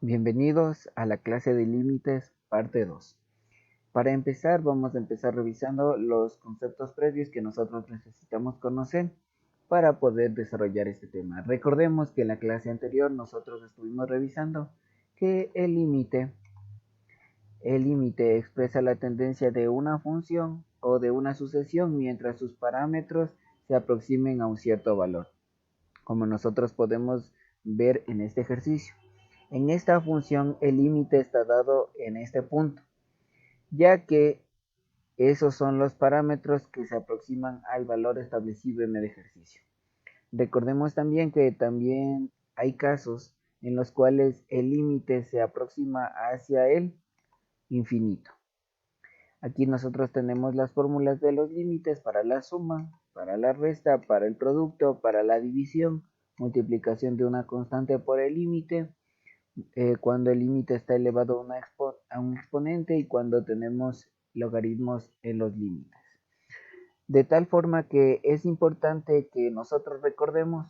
Bienvenidos a la clase de límites parte 2. Para empezar, vamos a empezar revisando los conceptos previos que nosotros necesitamos conocer para poder desarrollar este tema. Recordemos que en la clase anterior nosotros estuvimos revisando que el límite expresa la tendencia de una función o de una sucesión mientras sus parámetros se aproximen a un cierto valor, como nosotros podemos ver en este ejercicio. En esta función el límite está dado en este punto, ya que esos son los parámetros que se aproximan al valor establecido en el ejercicio. Recordemos también que también hay casos en los cuales el límite se aproxima hacia el infinito. Aquí nosotros tenemos las fórmulas de los límites para la suma, para la resta, para el producto, para la división, multiplicación de una constante por el límite, cuando el límite está elevado a un exponente y cuando tenemos logaritmos en los límites. De tal forma que es importante que nosotros recordemos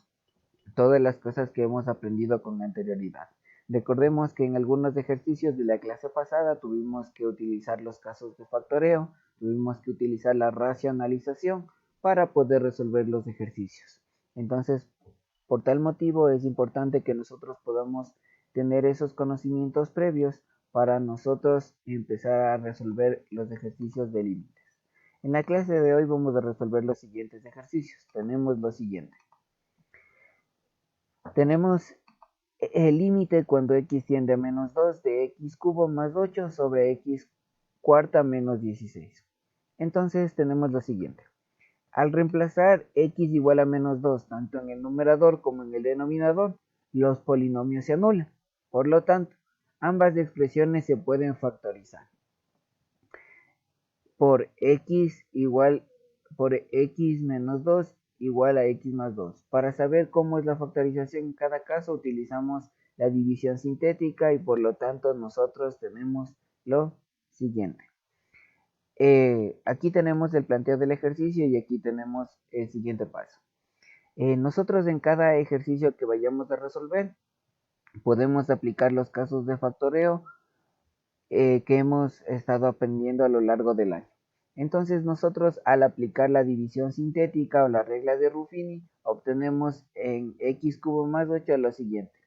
todas las cosas que hemos aprendido con anterioridad. Recordemos que en algunos ejercicios de la clase pasada tuvimos que utilizar los casos de factoreo, tuvimos que utilizar la racionalización para poder resolver los ejercicios. Entonces, por tal motivo es importante que nosotros podamos tener esos conocimientos previos para nosotros empezar a resolver los ejercicios de límites. En la clase de hoy vamos a resolver los siguientes ejercicios. Tenemos lo siguiente. Tenemos el límite cuando x tiende a menos 2 de x cubo más 8 sobre x cuarta menos 16. Entonces tenemos lo siguiente. Al reemplazar x igual a menos 2 tanto en el numerador como en el denominador, los polinomios se anulan. Por lo tanto, ambas expresiones se pueden factorizar por x menos 2 igual a x más 2. Para saber cómo es la factorización en cada caso utilizamos la división sintética y por lo tanto nosotros tenemos lo siguiente. Aquí tenemos el planteo del ejercicio y aquí tenemos el siguiente paso. Nosotros en cada ejercicio que vayamos a resolver podemos aplicar los casos de factoreo que hemos estado aprendiendo a lo largo del año. Entonces nosotros al aplicar la división sintética o la regla de Ruffini obtenemos en x cubo más 8 lo siguiente.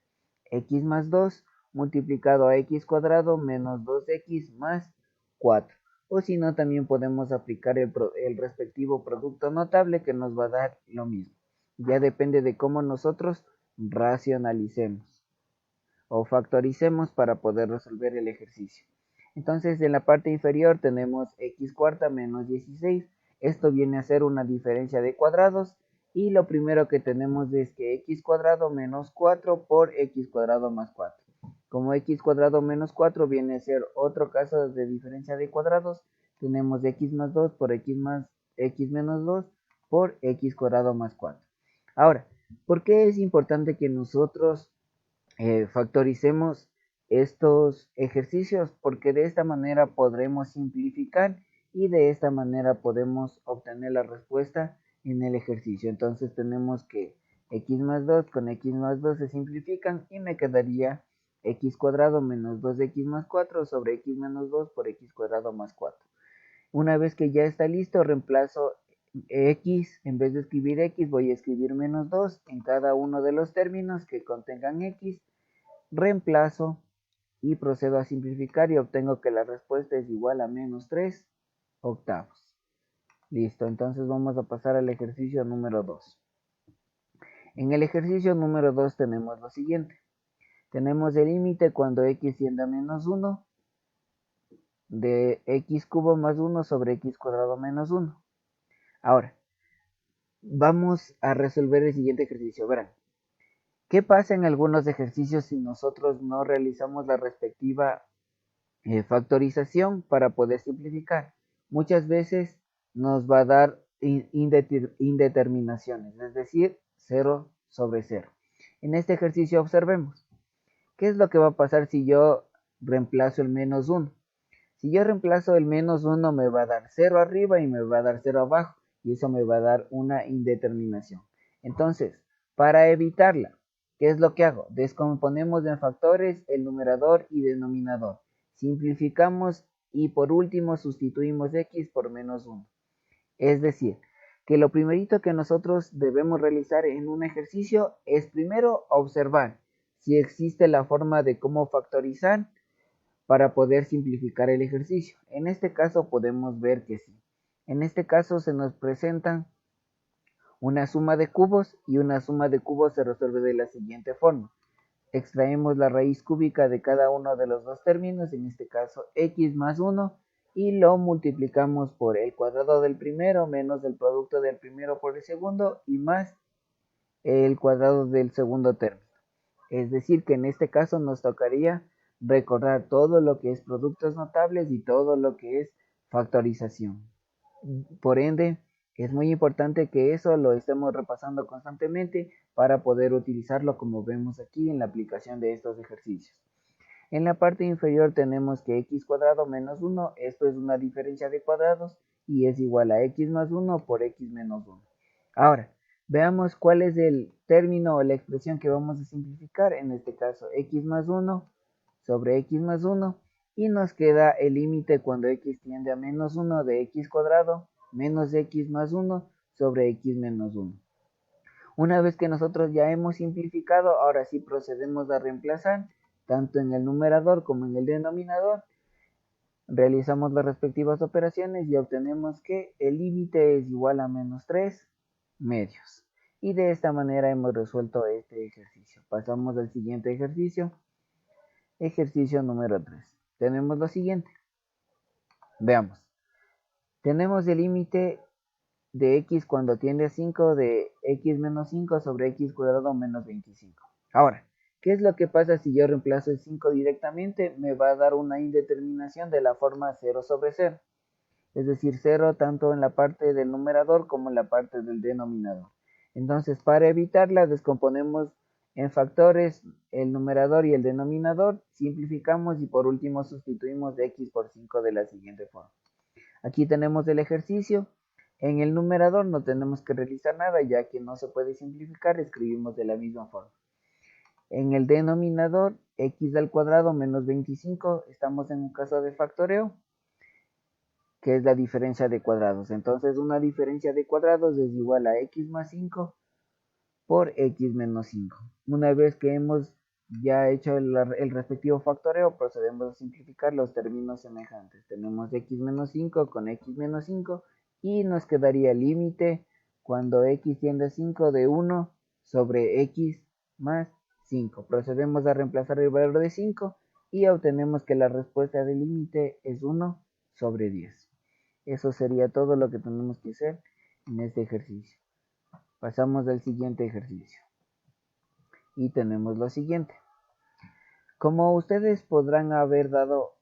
X más 2 multiplicado a x cuadrado menos 2x más 4. O si no, también podemos aplicar el respectivo producto notable que nos va a dar lo mismo. Ya depende de cómo nosotros racionalicemos o factoricemos para poder resolver el ejercicio. Entonces en la parte inferior tenemos x cuarta menos 16. Esto viene a ser una diferencia de cuadrados y lo primero que tenemos es que x cuadrado menos 4 por x cuadrado más 4. Como x cuadrado menos 4 viene a ser otro caso de diferencia de cuadrados, tenemos x más 2 por x menos 2 por x cuadrado más 4. Ahora, ¿por qué es importante que nosotros factoricemos estos ejercicios? Porque de esta manera podremos simplificar y de esta manera podemos obtener la respuesta en el ejercicio. Entonces tenemos que x más 2 con x más 2 se simplifican y me quedaría x cuadrado menos 2x más 4 sobre x menos 2 por x cuadrado más 4. Una vez que ya está listo, reemplazo x, en vez de escribir x voy a escribir menos 2 en cada uno de los términos que contengan x. Reemplazo y procedo a simplificar y obtengo que la respuesta es igual a menos 3 octavos. Listo, entonces vamos a pasar al ejercicio número 2. En el ejercicio número 2 tenemos lo siguiente. Tenemos el límite cuando x tiende a menos 1 de x cubo más 1 sobre x cuadrado menos 1. Ahora, vamos a resolver el siguiente ejercicio. Verán, ¿qué pasa en algunos ejercicios si nosotros no realizamos la respectiva factorización para poder simplificar? Muchas veces nos va a dar indeterminaciones, es decir, 0 sobre 0. En este ejercicio observemos, ¿qué es lo que va a pasar si yo reemplazo el menos 1? Si yo reemplazo el menos 1 me va a dar 0 arriba y me va a dar 0 abajo, y eso me va a dar una indeterminación. Entonces, para evitarla, ¿Qué es lo que hago? Descomponemos en factores el numerador y denominador. Simplificamos y por último sustituimos x por menos 1. Es decir, que lo primerito que nosotros debemos realizar en un ejercicio es primero observar si existe la forma de cómo factorizar para poder simplificar el ejercicio. En este caso podemos ver que sí. En este caso se nos presentan una suma de cubos y una suma de cubos se resuelve de la siguiente forma. Extraemos la raíz cúbica de cada uno de los dos términos, en este caso x más 1, y lo multiplicamos por el cuadrado del primero menos el producto del primero por el segundo y más el cuadrado del segundo término. Es decir, que en este caso nos tocaría recordar todo lo que es productos notables y todo lo que es factorización. Por ende, es muy importante que eso lo estemos repasando constantemente para poder utilizarlo como vemos aquí en la aplicación de estos ejercicios. En la parte inferior tenemos que x cuadrado menos 1, esto es una diferencia de cuadrados y es igual a x más 1 por x menos 1. Ahora, veamos cuál es el término o la expresión que vamos a simplificar, en este caso x más 1 sobre x más 1 y nos queda el límite cuando x tiende a menos 1 de x cuadrado menos x más 1 sobre x menos 1. Una vez que nosotros ya hemos simplificado, ahora sí procedemos a reemplazar tanto en el numerador como en el denominador. Realizamos las respectivas operaciones y obtenemos que el límite es igual a menos 3 medios. Y de esta manera hemos resuelto este ejercicio. Pasamos al siguiente ejercicio. Ejercicio número 3. Tenemos lo siguiente. Veamos. Tenemos el límite de x cuando tiende a 5 de x menos 5 sobre x cuadrado menos 25. Ahora, ¿qué es lo que pasa si yo reemplazo el 5 directamente? Me va a dar una indeterminación de la forma 0 sobre 0. Es decir, 0 tanto en la parte del numerador como en la parte del denominador. Entonces, para evitarla, descomponemos en factores el numerador y el denominador, simplificamos y por último sustituimos x por 5 de la siguiente forma. Aquí tenemos el ejercicio. En el numerador no tenemos que realizar nada, ya que no se puede simplificar, escribimos de la misma forma. En el denominador, x al cuadrado menos 25, estamos en un caso de factoreo, que es la diferencia de cuadrados. Entonces, una diferencia de cuadrados es igual a x más 5 por x menos 5. Una vez que hemos ya hecho el respectivo factoreo, procedemos a simplificar los términos semejantes. Tenemos x menos 5 con x menos 5 y nos quedaría el límite cuando x tiende a 5 de 1 sobre x más 5. Procedemos a reemplazar el valor de 5 y obtenemos que la respuesta del límite es 1 sobre 10. Eso sería todo lo que tenemos que hacer en este ejercicio. Pasamos al siguiente ejercicio. Y tenemos lo siguiente. Como ustedes se podrán haber dado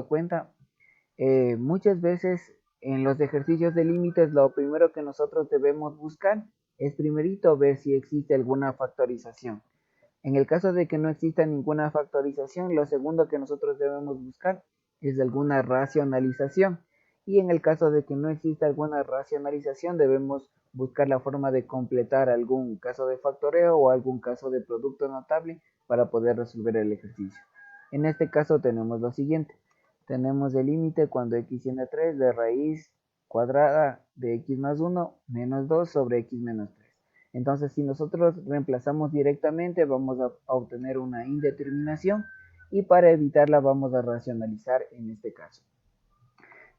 cuenta, muchas veces en los ejercicios de límites lo primero que nosotros debemos buscar es primerito ver si existe alguna factorización. En el caso de que no exista ninguna factorización, lo segundo que nosotros debemos buscar es alguna racionalización. Y en el caso de que no exista alguna racionalización, debemos buscar la forma de completar algún caso de factoreo o algún caso de producto notable para poder resolver el ejercicio. En este caso tenemos lo siguiente. Tenemos el límite cuando x tiende a 3 de raíz cuadrada de x más 1 menos 2 sobre x menos 3. Entonces, si nosotros reemplazamos directamente, vamos a obtener una indeterminación y para evitarla vamos a racionalizar en este caso.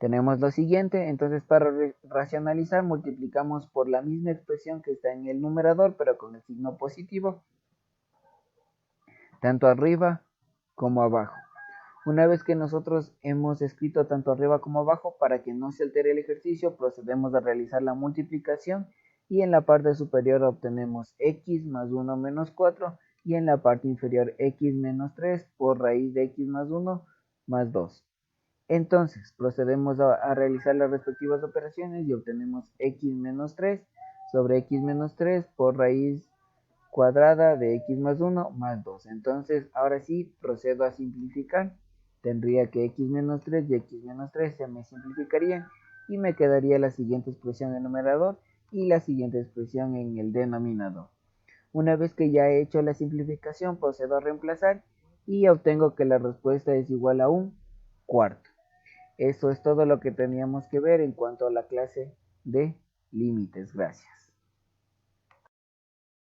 Tenemos lo siguiente, entonces para racionalizar multiplicamos por la misma expresión que está en el numerador, pero con el signo positivo, tanto arriba como abajo. Una vez que nosotros hemos escrito tanto arriba como abajo, para que no se altere el ejercicio, procedemos a realizar la multiplicación y en la parte superior obtenemos x más 1 menos 4 y en la parte inferior x menos 3 por raíz de x más 1 más 2. Entonces procedemos a realizar las respectivas operaciones y obtenemos x menos 3 sobre x menos 3 por raíz cuadrada de x más 1 más 2. Entonces ahora sí procedo a simplificar. Tendría que x menos 3 y x menos 3 se me simplificarían y me quedaría la siguiente expresión en el numerador y la siguiente expresión en el denominador. Una vez que ya he hecho la simplificación, procedo a reemplazar y obtengo que la respuesta es igual a un cuarto. Eso es todo lo que teníamos que ver en cuanto a la clase de límites. Gracias.